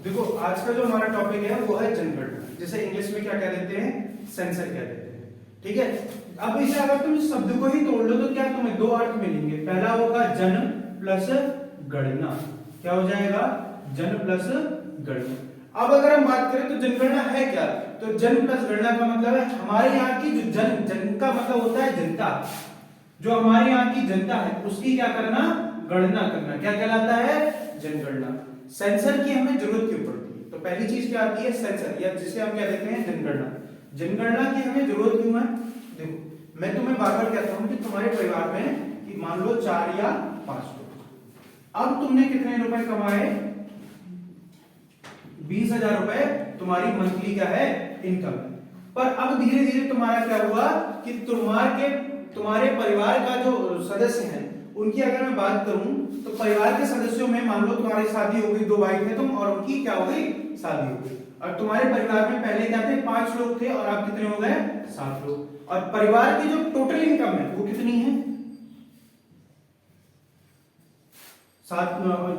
देखो आज का जो हमारा टॉपिक है वो है जनगणना, जिसे इंग्लिश में क्या कह देते हैं, सेंसर कह देते हैं। ठीक है, अब इसे अगर तुम इस शब्द को ही तोड़ लो तो क्या तुम्हें दो अर्थ मिलेंगे। पहला होगा जन प्लस गणना, क्या हो जाएगा, जन प्लस गणना। अब अगर हम बात करें तो जनगणना है क्या, तो जन प्लस गणना का मतलब है हमारे यहाँ की जो जन का मतलब होता है जनता, जो हमारे यहाँ की जनता है उसकी क्या करना, गणना करना, क्या कहलाता है, जनगणना। सेंसर की हमें जरूरत क्यों पड़ती है, तो पहली चीज क्या आती है, सेंसर, या जिसे हम क्या कहते हैं, जनगणना। जनगणना की हमें जरूरत क्यों है, देखो मैं तुम्हें बार बार कहता हूं कि तुम्हारे परिवार में कि मान लो 4 या 5 लोग, अब तुमने कितने रुपए कमाए, 20,000 रुपए तुम्हारी मंथली क्या है, इनकम। पर अब धीरे धीरे तुम्हारा क्या हुआ कि तुम्हारे परिवार का जो सदस्य हैं उनकी अगर मैं बात करूं तो परिवार के सदस्यों में मान लो तुम्हारी शादी हो गई, 2 भाई थे तुम और उनकी क्या हो गई, शादी हो गई। और तुम्हारे परिवार में पहले क्या थे, 5 लोग थे और अब कितने हो गए, 7 लोग। और परिवार की जो टोटल इनकम है वो कितनी है, 7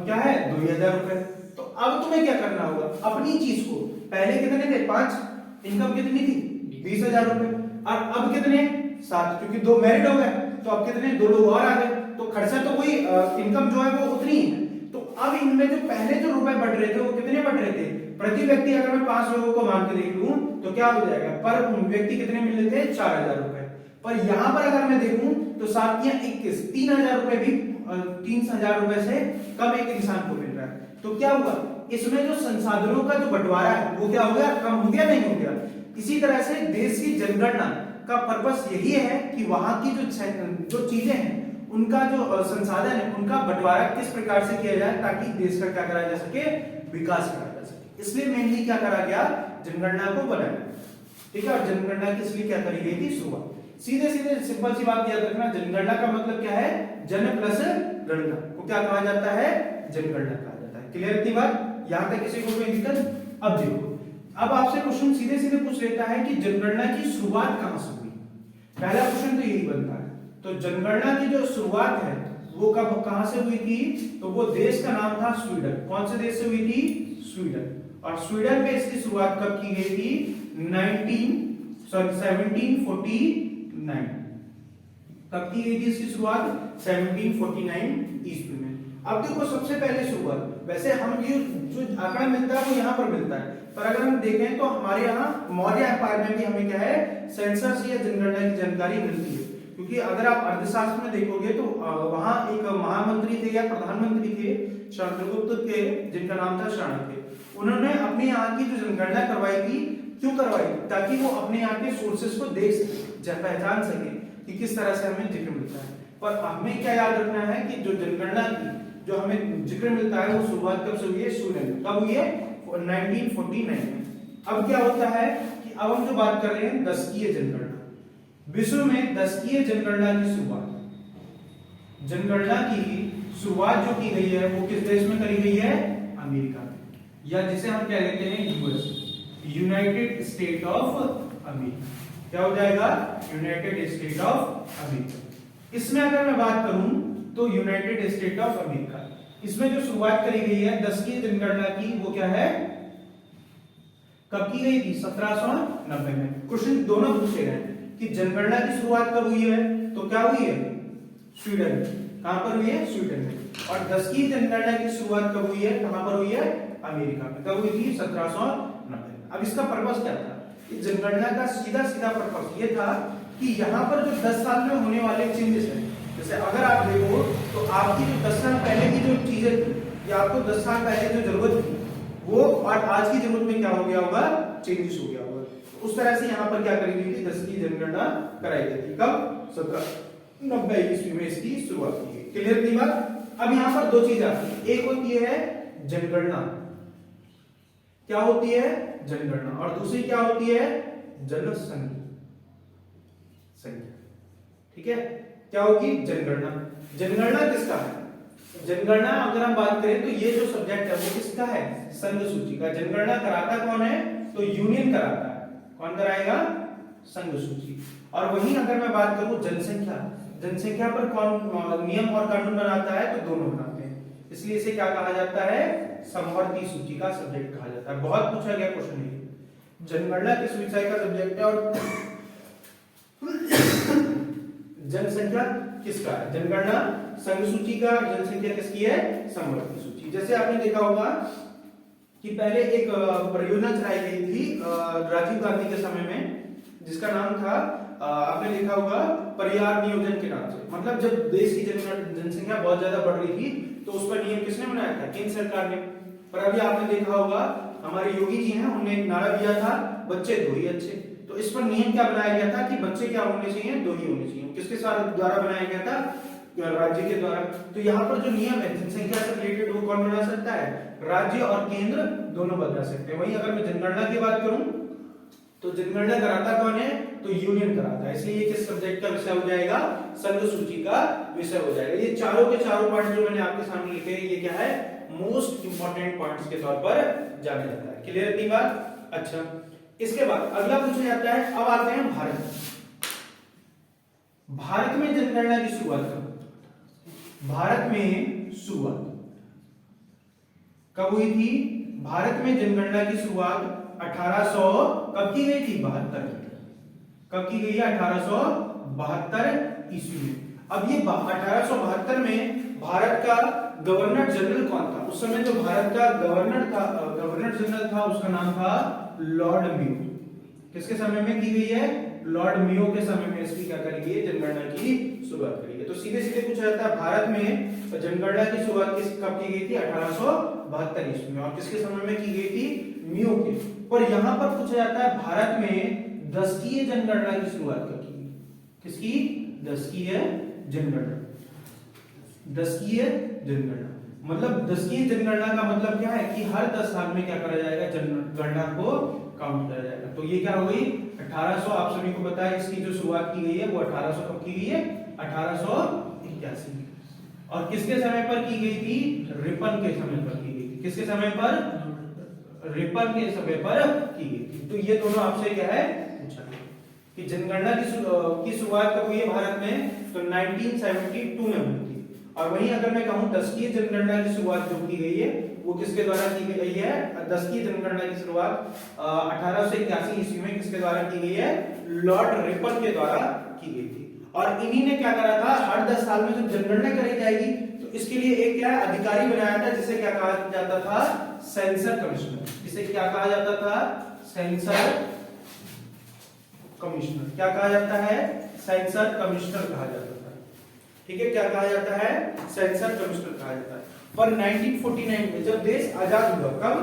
क्या है, 2,000 रुपए। तो अब तुम्हें क्या करना होगा, अपनी चीज को, पहले कितने थे 5, इनकम कितनी थी 20,000 रुपए, और अब कितने 7, क्योंकि 2 मैरिड हो गए तो अब कितने 2 लोग और आ गए, तो खर्चा तो वही, इनकम जो है वो उतनी ही है। तो अब इनमें जो पहले जो रुपए बढ़ रहे थे वो कितने बढ़ रहे थे, प्रति व्यक्ति अगर मैं 5 लोगों को मान के देख लूं तो क्या हो जाएगा, पर व्यक्ति कितने मिल रहे थे, 4,000 रुपए। पर यहां पर अगर मैं देखूं तो 7 या 21, 3,000 रुपए भी 3,000 रुपए से कम एक इंसान को मिल रहा है। तो क्या हुआ, इसमें जो संसाधनों का जो बंटवारा है वो क्या हो गया, कम हो गया, नहीं हो गया। इसी तरह से देश की जनगणना का पर्पस यही है कि वहां की जो चीजें हैं उनका जो संसाधन है उनका बंटवारा किस प्रकार से किया जाए ताकि देश का क्या करा जा सके, विकास करा जा सके। इसलिए मेनली क्या करा गया, जनगणना को बनाया। ठीक है, और जनगणना की इसलिए क्या करी गई थी, शुरुआत। सीधे सीधे सिंपल सी बात याद रखना, जनगणना का मतलब क्या है, जन प्लस गणना को क्या कहा जाता है, जनगणना कहा जाता है। क्लियर थी बात, यहां तक किसी को कोई दिक्कत। अब देखो, अब आपसे क्वेश्चन सीधे सीधे पूछ लेता है कि जनगणना की शुरुआत कहां से हुई। पहला क्वेश्चन तो यही बनता है। तो जनगणना की जो शुरुआत है वो कब, कहां से हुई थी, तो वो देश का नाम था स्वीडन। कौन से देश से हुई थी, स्वीडन। और स्वीडन में इसकी शुरुआत कब की गई थी, 1749। कब की गई थी इसकी शुरुआत, 1749 ईस्वी में। अब देखो सबसे पहले शुरुआत, वैसे हम ये जो आंकड़ा मिलता है वो यहाँ पर मिलता है, पर अगर हम देखें तो हमारे यहाँ मौर्य एम्पायर में भी हमें क्या है, सेंसस या जनगणना की जानकारी मिलती है। क्योंकि अगर आप अर्थशास्त्र में देखोगे तो वहां एक महामंत्री थे या प्रधानमंत्री थे चंद्रगुप्त के, जिनका नाम था चाणक्य। उन्होंने अपने यहाँ की जो जनगणना करवाई थी, क्यों करवाई, ताकि वो अपने यहाँ के सोर्सेस को देख सके, पहचान सके कि किस तरह से हमें जिक्र मिलता है। पर हमें क्या याद रखना है कि जो जनगणना की जो हमें जिक्र मिलता है वो शुरुआत कब से हुई है, स्वीडन में। कब हुई है, 1949 में। अब क्या होता है कि अब हम जो बात कर रहे हैं दशकीय जनगणना, विश्व में दशकीय जनगणना की शुरुआत, जनगणना की शुरुआत जो की गई है वो किस देश में करी गई है, अमेरिका में, या जिसे हम क्या कहते हैं, US, United state of America. क्या हो जाएगा, यूनाइटेड स्टेट ऑफ अमेरिका। इसमें अगर मैं बात करूं तो यूनाइटेड स्टेट ऑफ अमेरिका, इसमें जो शुरुआत करी गई है दशकीय जनगणना की वो क्या है, कब की गई थी, 1790 में। क्वेश्चन दोनों पूछे गए कि जनगणना की शुरुआत कब हुई है, तो क्या हुई है, स्वीडन में। कहां पर हुई है, स्वीडन में। और दशकीय जनगणना की शुरुआत कब हुई है, कहां पर हुई है, अमेरिका में। कब हुई थी, 1790। अब इसका पर्पस क्या था, इस जनगणना का सीधा सीधा पर्पस ये था कि यहाँ पर जो 10 साल में होने वाले चेंजेस हैं, जैसे अगर आप देखो तो आपकी जो 10 साल पहले की जो चीजें थी या आपको 10 साल पहले जो जरूरत थी वो और आज की जरूरत में क्या हो गया होगा, चेंजेस हो गया होगा। तो उस तरह से यहाँ पर क्या करी गई थी, दशकीय जनगणना कराई गई थी। कब, 1790 ईस्वी में इसकी शुरुआत की गई। क्लियर थी बात। अब यहाँ पर 2 चीज आती है, एक होती है जनगणना, क्या होती है, जनगणना, और दूसरी क्या होती है, जनसंख्या। ठीक है, क्या होगी, जनगणना। जनगणना किसका है, जनगणना अगर हम बात करें तो ये जो सब्जेक्ट है वो किसका है, संघ सूची का। जनगणना कराता कौन है, तो यूनियन कराता है। कौन कराएगा, संघ सूची। और वहीं अगर मैं बात करूं जनसंख्या, जनसंख्या पर कौन नियम और कानून बनाता है, तो दोनों बनाते हैं। इसलिए इसे क्या कहा जाता है, समवर्ती सूची का सब्जेक्ट कहा जाता है। बहुत पूछा गया क्वेश्चन है। जनगणना किस विषय का सब्जेक्ट है और जनसंख्या किसका है? जनगणना संघ सूची का, जनसंख्या किसकी है, समवर्ती सूची। जैसे आपने देखा होगा कि पहले एक परियोजना चलाई गई थी राजीव गांधी के समय में, जिसका नाम था आपने देखा होगा परिवार नियोजन के नाम से। मतलब जब देश की जनसंख्या बहुत ज्यादा बढ़ रही थी तो उस पर नियम किसने बनाया था, केंद्र सरकार ने। पर अभी आपने देखा होगा हमारे योगी जी हैं, उन्होंने एक नारा दिया था, बच्चे दो ही अच्छे। तो इस पर नियम क्या बनाया गया था कि बच्चे क्या होने चाहिए, दो ही होने चाहिए। किसके साथ द्वारा बनाया गया था, राज्य के द्वारा। तो यहाँ पर जो नियम है जनसंख्या से रिलेटेड वो कौन बना सकता है, राज्य और केंद्र दोनों बना सकते हैं। वहीं अगर मैं जनगणना की बात करूं तो जनगणना कराता कौन है, तो यूनियन कराता है। इसलिए ये किस सब्जेक्ट का विषय हो जाएगा, संघ सूची का विषय हो जाएगा। ये चारों के चारों पॉइंट जो मैंने आपके सामने लिखे हैं ये क्या है, मोस्ट इंपोर्टेंट पॉइंट्स के तौर पर जाना जाता है। क्लियर इतनी बात? अच्छा, इसके बाद अगला पूछा जाता है, अब आते हैं भारत। भारत में जनगणना की शुरुआत कब, भारत में शुरुआत कब हुई थी? भारत में जनगणना की शुरुआत 1800 कब की गई थी, 72। कब की गई है, 1872 ईस्वी में। अब ये 1872 में भारत का गवर्नर जनरल कौन था? उस समय जो भारत का गवर्नर जनरल था उसका नाम था लॉर्ड मेयो। किसके समय में की गई है, लॉर्ड मेयो के समय में इसकी क्या करी गई है, जनगणना की शुरुआत करी गई। तो सीधे सीधे पूछा जाता है भारत में जनगणना की शुरुआत कब की गई थी, 1872 ईस्वी में। और किसके समय में की गई थी, मेयो के। पर यहां पर पूछा जाता है भारत में दशकीय जनगणना की शुरुआत कब की गई, किसकी, दशकीय जनगणना। दशकीय जनगणना मतलब दशकीय जनगणना का मतलब क्या है कि हर 10 साल में क्या करा जाएगा, जनगणना को काउंट करा जाएगा। तो ये क्या हो गई 1800, आप सभी को पता है इसकी जो शुरुआत की गई है वो 1800 कब की गई है, 1881। और किसके समय पर की गई थी, रिपन के समय पर की गई थी। किसके समय पर, रिपन के समय पर की गई थी। तो ये दोनों आपसे क्या है पूछा गया कि जनगणना की शुरुआत कब हुई है भारत में, तो 1972 में हुई थी। और वहीं अगर मैं कहूं दशकीय जनगणना की शुरुआत जो की गई है वो किसके द्वारा की गई है, दशकीय जनगणना की शुरुआत 1881 ईस्वी में किसके द्वारा की गई है, लॉर्ड रिपन के द्वारा की गई थी। और इन्हीं ने क्या करा था, हर 10 साल में जब जनगणना करी जाएगी तो इसके लिए एक क्या अधिकारी बनाया था जिसे क्या कहा जाता था, सेंसर कमिश्नर। इसे क्या कहा जाता था, सेंसर कमिश्नर। क्या कहा जाता है, सेंसर कमिश्नर कहा जाता था। ठीक है, क्या कहा जाता है, सेंसर कमिश्नर कहा जाता है। पर 1949 में जब देश आजाद हुआ, कब,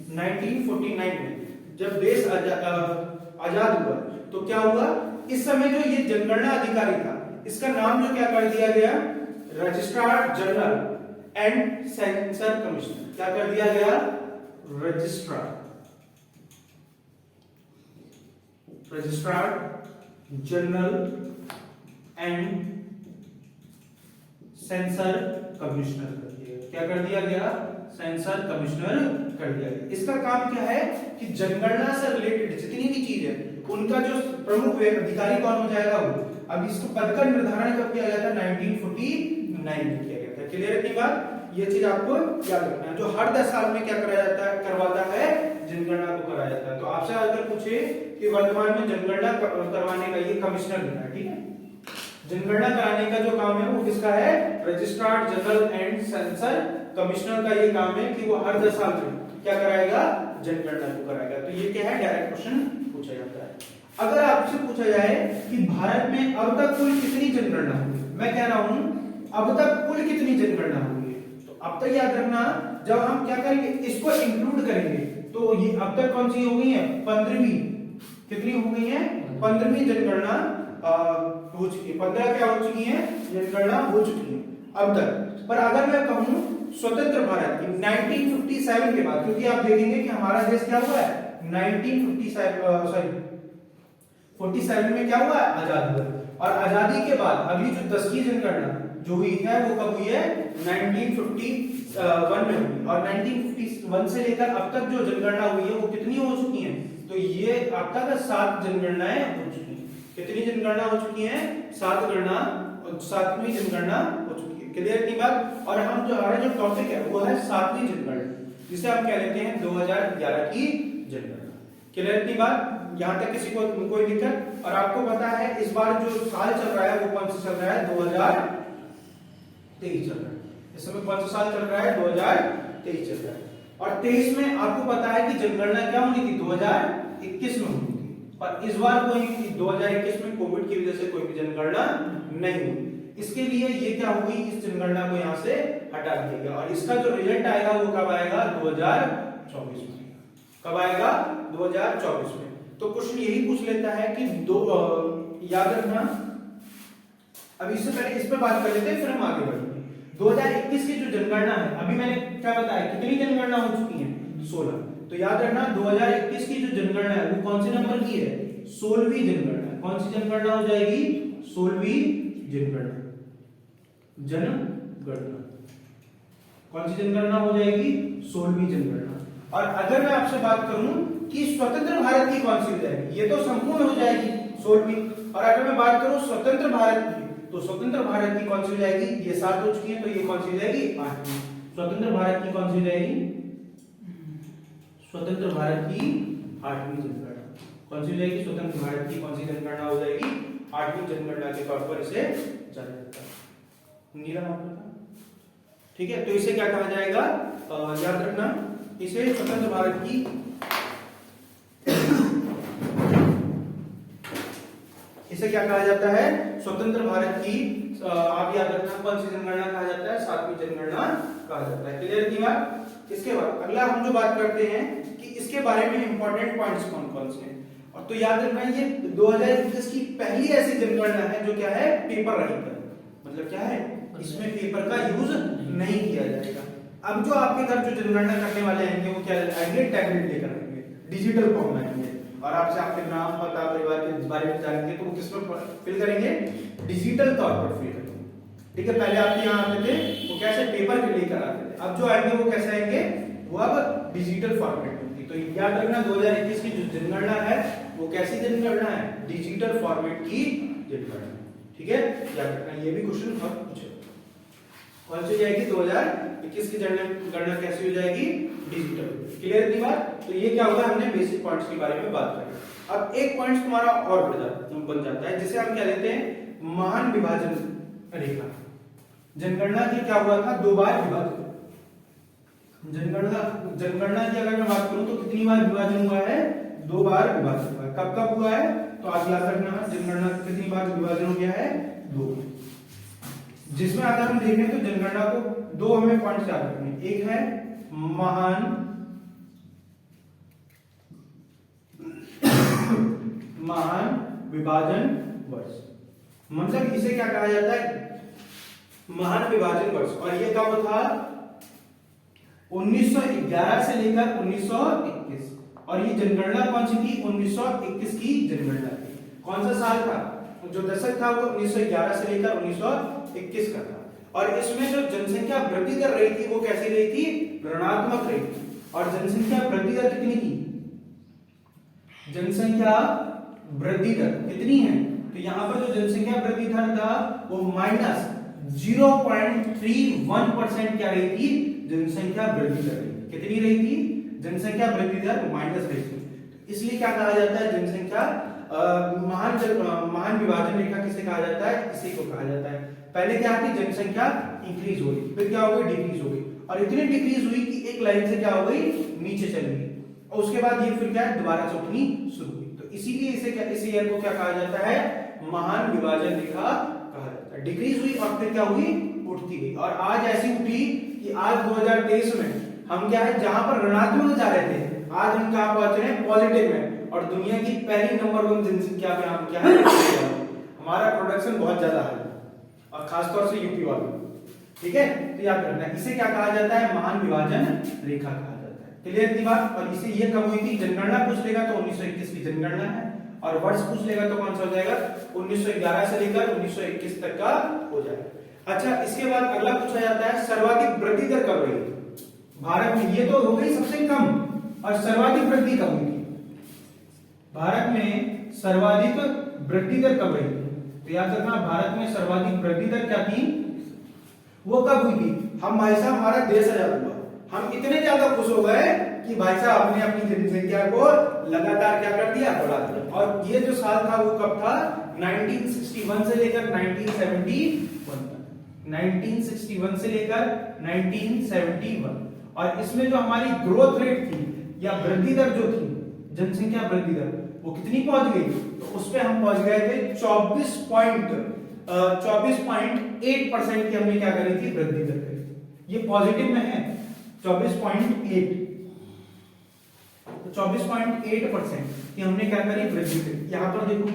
1949 में जब देश आजाद हुआ तो क्या हुआ, इस समय जो ये जनगणना अधिकारी था इसका नाम जो क्या कर दिया गया, registrar general and sensor commissioner. क्या कर दिया गया, registrar general and sensor commissioner कर दिया। क्या कर दिया गया, सेंसर कमिश्नर कर दिया गया। इसका काम क्या है कि जनगणना से रिलेटेड जितनी भी चीज है उनका जो प्रमुख अधिकारी कौन हो जाएगा वो। अब इसको पद का निर्धारण कब किया गया था, 1949 में किया गया था। क्लियर है की बात, ये चीज आपको याद रखना है। जो हर 10 साल में क्या कराया जाता है, करवाता है, जनगणना को कराया जाता है। तो आपसे अगर पूछे कि वर्तमान में जनगणना करवाने का ये कमिश्नर होता है, ठीक है, जनगणना कराने का जो काम है वो किसका है, registrar general and sensor commissioner का ये काम है कि वो हर 10 साल में क्या कराएगा, जनगणना को कराएगा। तो ये क्या है, डायरेक्ट क्वेश्चन पूछा जाता है। अगर आपसे पूछा जाए कि भारत में अब तक कुल कितनी जनगणना हुई, मैं कह रहा हूं अब तक कुल कितनी जनगणना हुई है, तो अब तक याद रखना जब हम क्या करेंगे, इसको इंक्लूड करेंगे तो ये अब तक कौन सी हो गई है, 15वीं। कितनी हो गई है, 15वीं जनगणना हो चुकी है। 15 क्या हो चुकी है, जनगणना हो चुकी है अब तक। पर अगर मैं कहूं स्वतंत्र भारत की 1957 के बाद, क्योंकि आप देखेंगे कि हमारा देश क्या हुआ है 47 में क्या हुआ है, आजाद हुआ। और आजादी के बाद अभी जो 10वीं जनगणना जो हुई है वो कब हुई है, 1951 में हुई। और 1951 से लेकर अब तक जो जनगणना हुई है वो कितनी हो चुकी है, तो ये अब तक 7 जनगणनाएं हो चुकी हैं। कितनी जनगणना हो चुकी हैं, 7 गणना और 7वीं जनगणना हो चुकी है। क्लियर इतनी बात। और हम जो हमारा जो टॉपिक है वो है 7वीं जनगणना, जिसे हम क्या लेते हैं 2011 की जनगणना। क्लियर इतनी बात। यहां तक किसी को कोई दिक्कत? और आपको पता है इस बार जो साल चल रहा है वो कौन सा चल रहा है? 2023 चल रहा है। इस समय कौन सा साल चल रहा है? 2023 चल रहा है। और 23 में आपको पता है कि जनगणना क्या होनी थी? 2021 में होनी थी। और इस बार कोई 2021 में कोविड की वजह से कोई भी जनगणना नहीं हुई। इसके लिए ये क्या हुई, इस जनगणना को यहां से हटा दिया गया। और इसका जो रिजल्ट आएगा वो कब आएगा? 2024 में। कब आएगा? 2024 में। तो क्वेश्चन यही पूछ लेता है कि याद रखना। अब इससे पहले इस पे बात कर लेते हैं, फिर हम आगे बढ़ेंगे। 2021 की जो जनगणना है, अभी मैंने क्या बताया, कितनी जनगणना हो चुकी है? 16। तो याद रखना 2021 की जो जनगणना है वो कौन से नंबर की है? 16वीं जनगणना। कौन सी जनगणना हो जाएगी? 16वीं जनगणना। जनगणना कौन सी जनगणना हो जाएगी? 16वीं जनगणना। और अगर मैं आपसे बात करूं कि स्वतंत्र भारत की कौन सी हो जाएगी, ये तो संपूर्ण हो जाएगी 16वीं। और अगर मैं बात करूं स्वतंत्र भारत की, तो स्वतंत्र भारत की कौन सी हो जाएगी? ये 7 हो चुकी है, तो ये कौन सी हो जाएगी? 8वीं। स्वतंत्र भारत की कौन सी हो जाएगी? स्वतंत्र भारत की 8वीं जनगणना। कौन सी हो जाएगी? स्वतंत्र भारत की कौन सी जनगणना हो जाएगी? 8वीं जनगणना के तौर पर इसे जाना जाता है। नीला मार्कर, ठीक है। तो इसे क्या कहा जाएगा? याद रखना, इसे स्वतंत्र भारत की इसे क्या कहा जाता है? स्वतंत्र भारत की आप याद रखना कौन सी जनगणना कहा जाता है? 7वीं जनगणना कहा जाता है। क्लियर थी बात। इसके बाद अगला हम जो बात करते हैं कि इसके बारे में इंपॉर्टेंट पॉइंट्स कौन कौन से हैं। और तो याद रखना ये 2021 की पहली ऐसी जनगणना है जो क्या है? पेपर रहित है। मतलब क्या है? इसमें पेपर का यूज नहीं किया जाएगा। अब जो आपके घर जो जनगणना करने वाले आएंगे वो क्या आएंगे? टैबलेट लेकर आएंगे, डिजिटल फॉर्म में आएंगे। और आपसे आपके नाम, पता, परिवार के बारे में जानेंगे, तो वो किस पर फिल करेंगे? डिजिटल तौर पर फिल करेंगे। ठीक है। पहले आपके यहाँ आते थे वो कैसे? पेपर के लेकर आते थे। अब जो आएंगे वो कैसे आएंगे? वो अब डिजिटल फॉर्मेट में। तो याद रखना 2021 की जो जनगणना है वो कैसी जनगणना है? डिजिटल फॉर्मेट की जनगणना। ठीक है, याद रखना। ये भी क्वेश्चन बहुत पूछे। कौन सी हो जाएगी? 2021 की गणना कैसी हो जाएगी? डिजिटल। क्लियर थी बात। तो ये क्या होगा? हमने बेसिक पॉइंट्स के बारे में बात करी। अब एक पॉइंट तुम्हारा और बन जाता है, जिसे हम क्या लेते हैं? महान विभाजन रेखा। जनगणना की क्या हुआ था? 2 बार विभाजन। जनगणना की अगर मैं बात करूं तो कितनी बार विभाजन हुआ है? 2 बार विभाजन हुआ है। कब कब हुआ है? तो आप याद रखना जनगणना कितनी बार विभाजन हो गया है? 2। जिसमें अगर हम देखें तो जनगणना को 2 हमें पॉइंट्स याद रखने। एक है महान विभाजन वर्ष। मतलब इसे क्या कहा जाता है? महान विभाजन वर्ष। और ये कब था? 1911 से लेकर 1921। और ये जनगणना कौन सी थी? 1921 की जनगणना थी। कौन सा साल था? जो दशक था वो 1911 से लेकर 1921 का था। और इसमें जो जनसंख्या वृद्धि कर रही थी वो कैसी रही थी? ऋणात्मक रही थी। और जनसंख्या वृद्धि दर कितनी थी? जनसंख्या वृद्धि दर कितनी है? तो यहां पर जो जनसंख्या वृद्धि दर था वो -0.31% क्या रही थी? जनसंख्या वृद्धि दर। कितनी रही थी? जनसंख्या वृद्धि दर माइनस रही थी। इसलिए क्या कहा जाता है? जनसंख्या महान विभाजन रेखा किसे कहा जाता है? इसी को कहा जाता है। पहले क्या थी? जनसंख्या इंक्रीज हो गई, फिर क्या हो गई? डिक्रीज हो गई। और इतनी डिक्रीज हुई कि एक लाइन से क्या हो गई? नीचे चली गई। और उसके बाद ये फिर क्या है? दोबारा से उठनी शुरू हुई। तो इसीलिए इस ईयर को क्या कहा जाता है? महान विभाजन रेखा कहा जाता है। डिक्रीज हुई और फिर क्या हुई? उठती गई। और आज ऐसी उठी कि आज 2023 में हम क्या है? जहां पर ऋणात्मक जा रहे थे, आज हम कहां पहुंच रहे हैं? पॉजिटिव में। और दुनिया की पहली नंबर 1 जनसंख्या पे हम क्या है? हमारा प्रोडक्शन बहुत ज्यादा है, और खासतौर से यूपी वालों। ठीक है, तो याद रखना इसे क्या कहा जाता है? महान विभाजन रेखा कहा जाता है। क्लियर थी बात। और इसे ये कब हुई थी? जनगणना पूछ लेगा तो 1921 की जनगणना है, और वर्ष पूछ लेगा तो कौन सा हो जाएगा? 1911 से लेकर 1921 तक का हो जाएगा। अच्छा, इसके बाद अगला पूछा जाता है सर्वाधिक वृद्धि दर कब रही? भारत में ये तो हो गई सबसे कम, और सर्वाधिक वृद्धि कब हुई थी? भारत में सर्वाधिक वृद्धि दर कब रही? तो याद रखना भारत में सर्वाधिक वृद्धि दर क्या थी, वो कब हुई थी, हम भाई साहब हमारा देश आजाद हुआ, हम इतने ज्यादा खुश हो गए कि भाई साहब हमने अपनी जनसंख्या को लगातार क्या कर दिया, बढ़ा दिया। और ये जो साल था वो कब था, 1961 से लेकर 1971 तक, 1961 से लेकर 1971। और इसमें जो हमारी ग्रोथ रेट थी या वृद्धि दर जो थी, जनसंख्या वृद्धि दर, वो कितनी पहुंच गई, तो उस पे हम पहुंच गए थे 24.8% की हमने क्या करी थी, वृद्धि दर करी। ये पॉजिटिव में है 24.8, तो 24.8% की हमने क्या करी, वृद्धि करी। यहाँ पर देखो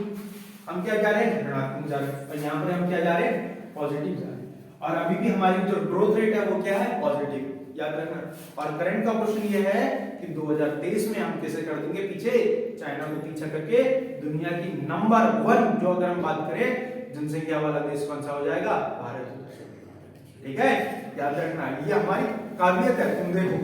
हम क्या जा रहे हैं, ऋणात्मक जा रहे हैं, और यहाँ पर हम क्या जा रहे हैं, पॉजिटिव जा रहे हैं। और अभी भी हमारी जो ग्रोथ रेट है वो क्या है, पॉजिटिव, याद रखना। और करंट का क्वेश्चन ये है कि 2023 में हम कैसे कर देंगे पीछे, चाइना को पीछा करके दुनिया की नंबर 1 जो अगर हम बात करें जनसंख्या वाला देश कौन सा हो जाएगा, भारत हो जाएगा। ठीक है, याद रखना, ये हमारी काबिलियत है, तुम देखो।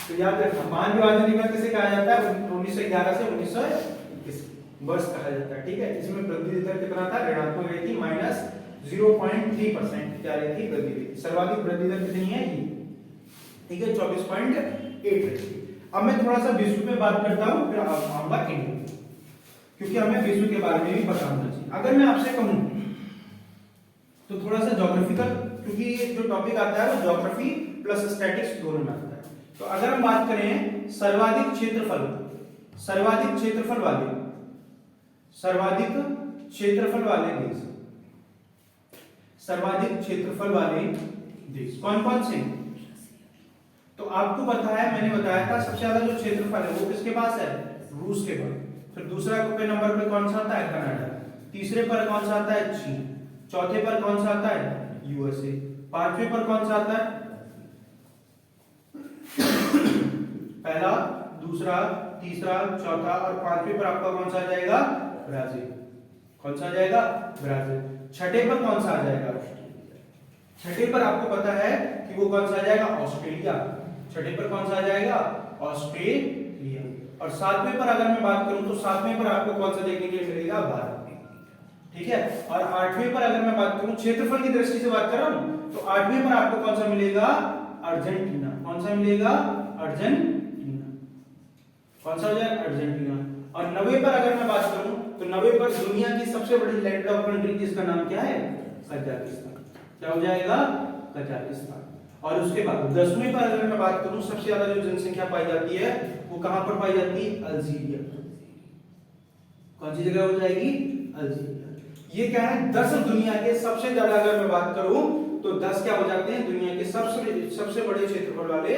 तो याद रखना मान विभाजन का किसे कहा जाता है, 1911 से 1921 वर्ष कहा जाता है। ठीक है, इसमें वृद्धि दर कितना था, ऋणात्मक रही थी, -0.3% क्या रही थी, वृद्धि रही थी। सर्वाधिक वृद्धि दर कितनी है, ये ठीक है 24.8। अब मैं थोड़ा सा विश्व में बात करता हूं, फिर आऊंगा इंडिया, क्योंकि हमें विश्व के बारे में भी पता होना चाहिए। अगर मैं आपसे कहूं तो थोड़ा सा ज्योग्राफिकल, क्योंकि जो टॉपिक आता है वो ज्योग्राफी प्लस स्टैटिक्स दोनों में आता है। तो अगर हम बात करें सर्वाधिक क्षेत्रफल वाले देश, सर्वाधिक क्षेत्रफल वाले देश कौन कौन से, तो आपको पता है, मैंने बताया था सबसे ज्यादा जो क्षेत्रफल है वो किसके पास है, रूस के पास। फिर दूसरा पे नंबर पे कौन सा आता है, कनाडा। तीसरे पर कौन सा आता है, चीन। चौथे पर कौन सा आता है, यूएसए। पांचवें पर कौन सा आता है, पहला, दूसरा, तीसरा, चौथा और पांचवें पर आपका कौन सा आ जाएगा, ब्राजील। कौन सा आ जाएगा, ब्राजील। छठे पर कौन सा आ जाएगा, छठे पर आपको पता है कि वो कौन सा आ जाएगा, ऑस्ट्रेलिया। छठे पर कौन सा आ जाएगा, ऑस्ट्रेलिया। और सातवें पर अगर मैं बात करूं तो सातवें पर आपको कौन सा देखने के लिए मिलेगा, भारत। ठीक है, और आठवें पर अगर मैं बात करूं, क्षेत्रफल की दृष्टि से बात कर रहा हूं, तो आठवें पर आपको कौन सा मिलेगा, अर्जेंटीना। कौन सा मिलेगा, अर्जेंटीना। कौन सा हो जाएगा, अर्जेंटीना। और 90 पर अगर मैं बात करूं तो 90 पर दुनिया की सबसे बड़ी लैंड ऑफ कंट्री, जिसका नाम क्या है, कजाकिस्तान। क्या हो जाएगा, कजाकिस्तान। और उसके बाद 10वें पर अगर मैं बात करूं, सबसे ज्यादा जो जनसंख्या पाई जाती है वो कहां पर पाई जाती है, अल्जीरिया। कौन सी जगह हो जाएगी, अल्जीरिया। ये क्या है, 10 दुनिया के सबसे ज्यादा, अगर मैं बात करूं तो 10 क्या हो जाते हैं, दुनिया के सबसे बड़े क्षेत्रफल वाले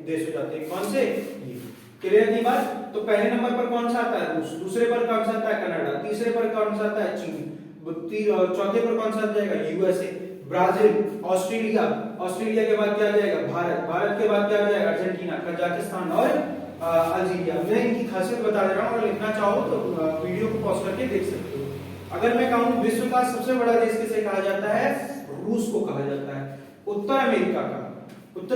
देश हो जाते हैं। कौन से, ये क्लियर नहीं बात। तो पहले नंबर पर कौन सा आता है, रूस। दूसरे पर कौन सा आता है, कनाडा। तीसरे पर कौन सा आता है, चीन। चौथे पर कौन सा आ जाएगा, यूएसए, ब्राजील, ऑस्ट्रेलिया। ऑस्ट्रेलिया के बाद क्या आ जाएगा, भारत। भारत के बाद क्या आ जाएगा, अर्जेंटीना, कजाकिस्तान और अल्जीरिया। मैं इनकी खासियत बता दे रहा हूं, अगर लिखना चाहो तो वीडियो को पॉज करके देख सकते हो। अगर मैं कहूं विश्व का सबसे बड़ा देश किसे कहा जाता है, रूस को कहा जाता है। उत्तर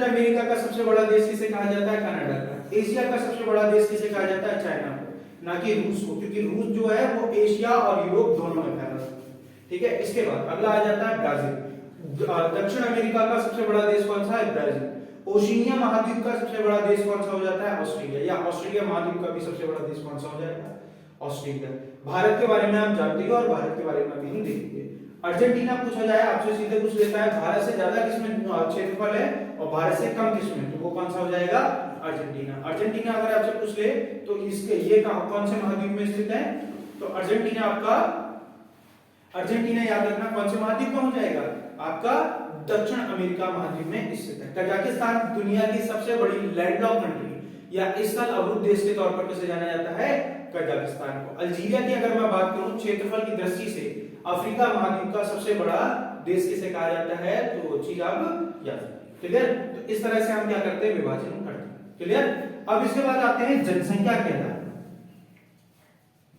अमेरिका का सबसे बड़ा देश किसे कहा जाता है, कनाडा का। एशिया का सबसे बड़ा देश किसे कहा जाता है, चाइना को, ना कि रूस को, क्योंकि रूस जो है वो एशिया और यूरोप दोनों में फैला है। ठीक है, इसके बाद अगला आ जाता है ब्राजील। दक्षिण अमेरिका का सबसे बड़ा देश कौन सा है, ब्राजील। ओशिनिया महाद्वीप का सबसे बड़ा देश कौन सा हो जाता है, ऑस्ट्रेलिया। या ऑस्ट्रेलिया महाद्वीप का भी सबसे बड़ा देश कौन सा हो जाएगा, ऑस्ट्रेलिया। भारत के बारे में आप जानते हो और भारत के बारे में भी हम देखेंगे। अर्जेंटीना पूछा जाए आपसे, सीधे पूछ लेता है भारत से ज्यादा किसमें क्षेत्रफल है और भारत से कम किसमें, तो वो कौन सा हो जाएगा, अर्जेंटीना। अर्जेंटीना अगर आपसे पूछ ले तो इसके ये कौन से महाद्वीप में स्थित है, तो अर्जेंटीना आपका, अर्जेंटीना याद रखना कौन से महाद्वीप में हो जाएगा, आपका दक्षिण अमेरिका महाद्वीप में स्थित है। कजाकिस्तान दुनिया की सबसे बड़ी लैंड लॉक कंट्री या स्थल अवरुद्ध देश के तौर पर किसे जाना जाता है, कजाकिस्तान को। अल्जीरिया की अगर मैं बात करूं क्षेत्रफल की दृष्टि से अफ्रीका महाद्वीप का सबसे बड़ा देश किसे कहा जाता है, तो वो चीज आप याद रखें। क्लियर, तो इस तरह से हम क्या करते हैं, विभाजन करते हैं। क्लियर। अब इसके बाद आते हैं जनसंख्या के आधार पर।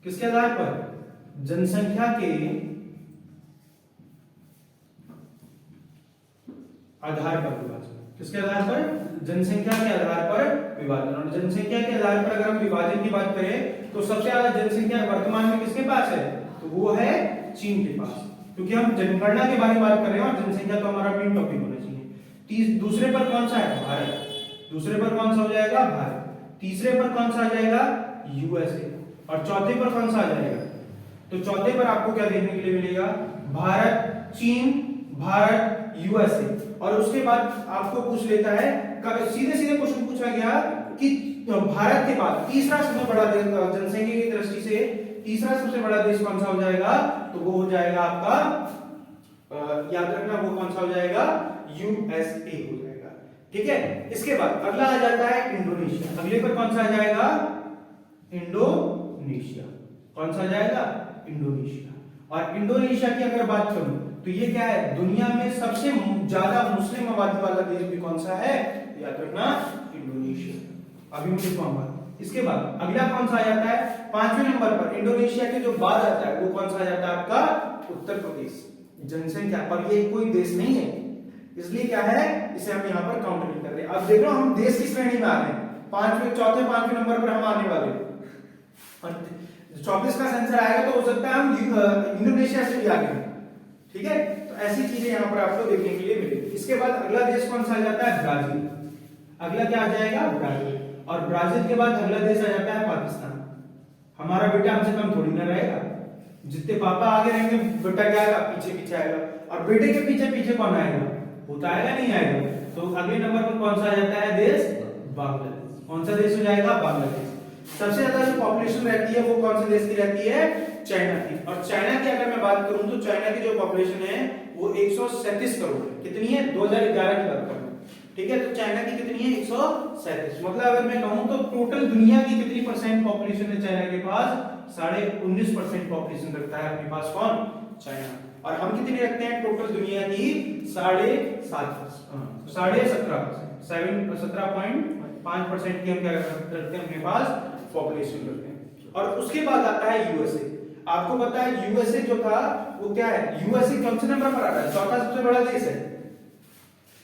किसके आधार पर, जनसंख्या के आधार पर विभाजन। किसके आधार पर, जनसंख्या के आधार पर विभाजन। और जनसंख्या के आधार पर अगर हम विभाजन की बात करें तो सबसे ज्यादा जनसंख्या वर्तमान में किसके पास है, तो वो है चीन के पास। क्योंकि हम जनगणना के बारे में बात कर रहे हैं और जनसंख्या तो हमारा मेन टॉपिक होना चाहिए। दूसरे पर कौन सा है? भारत। दूसरे पर कौन सा हो जाएगा? भारत। तीसरे पर कौन सा आ जाएगा? यूएसए। और चौथे पर कौन सा आ जाएगा? तो चौथे पर आपको क्या देखने के लिए मिलेगा? भारत, चीन, भारत, यूएसए। और उसके बाद आपको पूछ लेता है, सीधे सीधे क्वेश्चन पूछा गया कि भारत के बाद तीसरा सबसे बड़ा देश जनसंख्या की दृष्टि से तीसरा सबसे बड़ा देश कौन सा हो जाएगा? तो वो हो जाएगा आपका, याद रखना, वो कौन सा हो जाएगा? यूएसए हो जाएगा। ठीक है। इसके बाद अगला आ जाता है इंडोनेशिया। अगले पर कौन सा आ जाएगा? इंडोनेशिया। कौन सा आ जाएगा? इंडोनेशिया। और इंडोनेशिया की अगर बात करूं तो ये क्या है? दुनिया में सबसे ज्यादा मुस्लिम आबादी वाला देश भी कौन सा है? याद रखना, इंडोनेशिया। अभी मैं दिखाऊंगा। इसके बाद अगला कौन सा आ जाता है? 5वें नंबर पर इंडोनेशिया के जो बाद आता है वो कौन सा आ जाता है आपका? उत्तर प्रदेश। जनसंख्या पर ये कोई देश नहीं है, इसलिए क्या है, इसे हम यहाँ पर काउंट नहीं कर रहे। अब देख लो हम देश की श्रेणी में आ रहे हैं, चौथे पांचवें नंबर पर हम आने वाले। 24 का सेंसर आएगा तो हो सकता है हम इंडोनेशिया से भी आगे। ठीक है, तो ऐसी चीजें यहाँ पर आपको देखने के लिए मिलेगी। इसके बाद अगला देश कौन सा आ जाता है? ब्राजील। अगला क्या आ जाएगा? ब्राजील। और ब्राजील के बाद अगला देश आ जाता है पाकिस्तान। हमारा बेटा हमसे कम थोड़ी ना रहेगा, जितने पापा आगे रहेंगे बेटा क्या आएगा? पीछे पीछे आएगा। और बेटे के पीछे पीछे कौन आएगा? होता आएगा, नहीं आएगा। तो अगले नंबर पर कौन सा आ जाता है देश? बांग्लादेश। कौन सा देश हो जाएगा? बांग्लादेश। सबसे ज्यादा जो पॉपुलेशन रहती है वो कौन से देश की रहती है? चाइना की। और चाइना की अगर मैं बात करूं तो चाइना की जो पॉपुलेशन है वो 137 करोड़ है। कितनी है? 2011 की बात करूं, ठीक है। तो चाइना की कितनी है? 137। मतलब अगर मैं कहूं तो टोटल दुनिया की कितनी परसेंट पॉपुलेशन है चाइना के पास? 19.5% पॉपुलेशन रखता है अपने पास कौन? चाइना। और हम कितनी रखते हैं टोटल दुनिया की? 17.5%, 17.5% की हम क्या रखते हैं अपने पास? पॉपुलेशन रखते हैं। और उसके बाद आता है यूएसए। आपको पता है यूएसए जो था वो क्या है? यूएसए कौन से नंबर पर आता है? चौथा सबसे बड़ा देश है।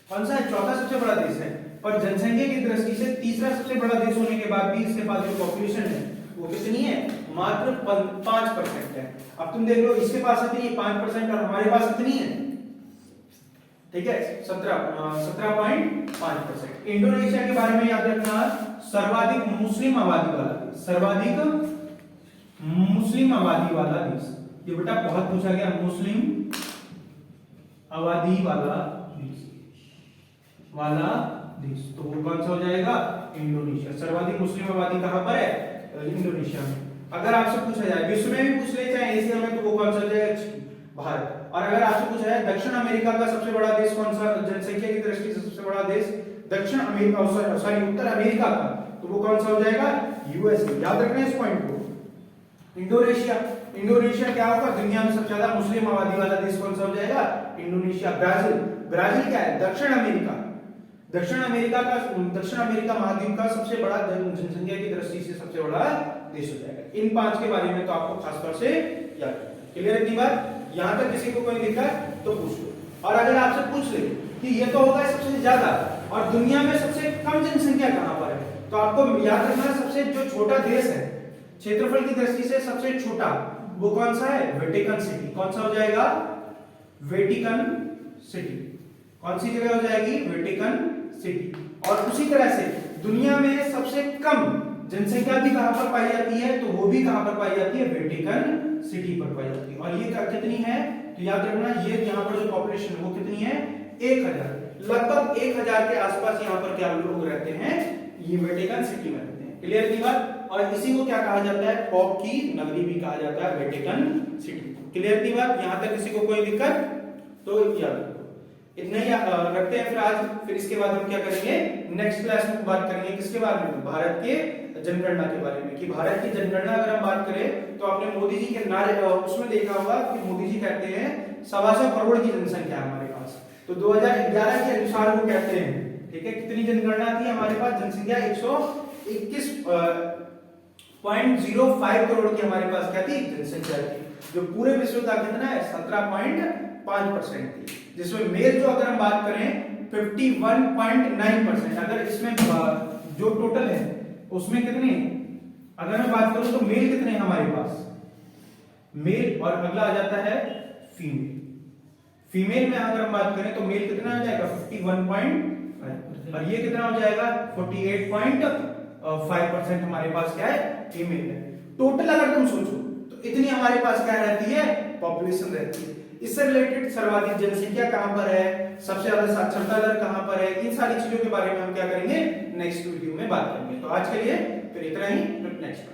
कौन सा है? चौथा सबसे बड़ा देश है। पर जनसंख्या की दृष्टि से तीसरा सबसे बड़ा देश होने के बाद भी इसके पास जो पॉपुलेशन है वो कितनी है? मात्र 5% है। अब तुम देख लो, इसके पास कितनी है? 5%। और हमारे पास कितनी है? ठीक है, 17.5%। इंडोनेशिया के बारे में याद रखना, सर्वाधिक मुस्लिम आबादी वाला देश। सर्वाधिक मुस्लिम आबादी वाला देश, ये बेटा बहुत पूछा गया। मुस्लिम आबादी वाला देश, तो वो कौन सा हो जाएगा? इंडोनेशिया। सर्वाधिक मुस्लिम आबादी कहां पर है? इंडोनेशिया में। अगर आपसे पूछा जाए विश्व में भी पूछ ले, चाहे एशिया में, तो वो कौन सा हो जाएगा? भारत। और अगर आपसे पूछा जाए दक्षिण अमेरिका का सबसे बड़ा देश कौन सा, जनसंख्या की दृष्टि से सबसे बड़ा देश? दक्षिण अमेरिका, सॉरी उत्तर अमेरिका का, तो वो कौन सा हो जाएगा? यूएसए। याद रखना इस पॉइंट को। इंडोनेशिया, इंडोनेशिया क्या होगा? दुनिया में सबसे ज्यादा मुस्लिम आबादी वाला देश कौन सा हो जाएगा? इंडोनेशिया। ब्राजील, ब्राजील क्या है? दक्षिण अमेरिका। दक्षिण अमेरिका महाद्वीप का सबसे बड़ा जनसंख्या की दृष्टि से सबसे बड़ा देश हो जाएगा। इन 5 के बारे में तो आपको खासतौर से याद रखना। क्लियर है बात? यहां तक किसी को कोई दिक्कत तो पूछ लो। और अगर आपसे पूछ ले कि ये तो होगा सबसे ज्यादा और दुनिया में सबसे कम जनसंख्या कहां पर है, तो आपको याद रखना सबसे जो छोटा देश है क्षेत्रफल की दृष्टि से सबसे छोटा, वो कौन सा है? Vatican city. कौन सा हो जाएगा? Vatican city. कौन सी जगह हो जाएगी? Vatican city. और उसी तरह से दुनिया में सबसे कम जनसंख्या भी कहां पर पाई जाती है? तो वो भी कहां पर पाई जाती है? वेटिकन सिटी पर पाई जाती है। और ये कितनी है? तो याद रखना, ये यहाँ पर जो पॉपुलेशन है वो कितनी है? 1000। लगभग 1000 के आसपास यहाँ पर क्या लोग रहते हैं? ये वेटिकन सिटी में रहते हैं। क्लियर थी बात? और इसी को क्या कहा जाता है? पॉप की नगरी भी कहा जाता है, वेटिकन सिटी। क्लियर थी बात? यहाँ तक किसी को कोई दिक्कत तो याद रखो। इतना ही रखते हैं फिर आज। फिर इसके बाद हम क्या करेंगे? नेक्स्ट क्लास में बात करेंगे किसके बारे में? भारत के जनगणना के बारे में। कि भारत की जनगणना अगर हम बात करें तो आपने मोदी जी के नारे उसमें देखा होगा कि मोदी जी कहते हैं 125 करोड़ की जनसंख्या है हमारे पास। तो 2011 के अनुसार वो कहते हैं, ठीक है, कितनी जनगणना थी हमारे पास? जनसंख्या 121.05 करोड़ की हमारे पास क्या थी? जनसंख्या थी। जो पूरे विश्व का कितना है? 17.5% थी। जिसमें मेल जो अगर हम बात करें 51.9%। अगर इसमें जो टोटल है उसमें कितने, अगर मैं बात करूं तो मेल कितने हैं हमारे पास? मेल। और अगला आ जाता है फीमेल। फीमेल में अगर हम बात करें तो मेल कितना हो जाएगा 51.5 और ये कितना हो जाएगा 48.5% हमारे पास क्या है फीमेल है। टोटल अगर तुम सोचो तो इतनी हमारे पास क्या रहती है पॉपुलेशन रहती है। इससे रिलेटेड सर्वाधिक जनसंख्या कहां पर है, सबसे ज्यादा साक्षरता दर कहां पर है, इन सारी चीजों के बारे में हम क्या करेंगे नेक्स्ट वीडियो में बात करेंगे। तो आज के लिए फिर इतना ही, नेक्स्ट